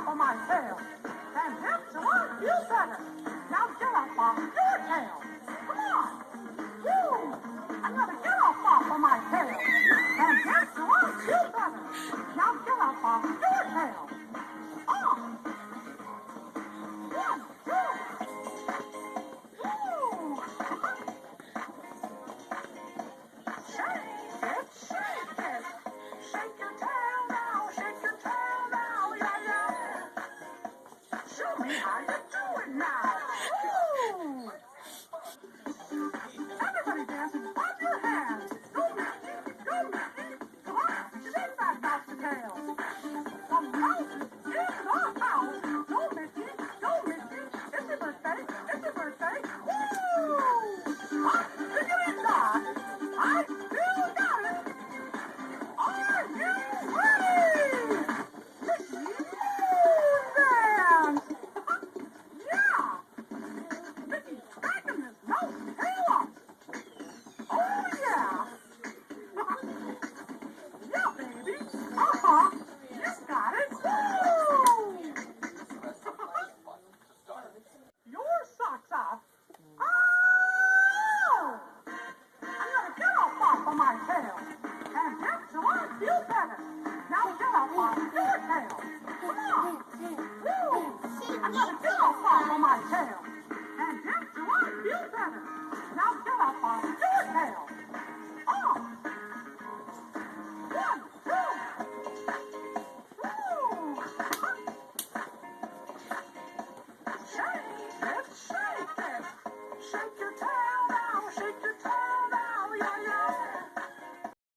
off of my tail. And hips won't feel better. Now get up off your tail. Come on. You. I'm going to get off of my tail. And hips won't feel better. Now get up off your tail. On. 1, 2. Woo. Shake it, shake it. Shake your tail now, shake your tail now, yeah, yeah. Show me how you do it now. Woo! Everybody dancing, clap your hands. Go, Mickey, go, Mickey. Come on, shake that mouse tail. The mouse is in the house. Go, Mickey, go, Mickey. It's your birthday, it's your birthday. Woo! Ah, look at it, Doc. I still got it. Are you ready? Mickey Moon Dance! Yeah! Mickey's cracking his nose tail up. Oh, yeah! Yeah, baby! Uh-huh! You got it! Woo! Your socks off. Oh! I'm gonna get off of my tail. And hips won't feel better. Now get off your tail. Come on. Woo! I'm gonna get off of my tail.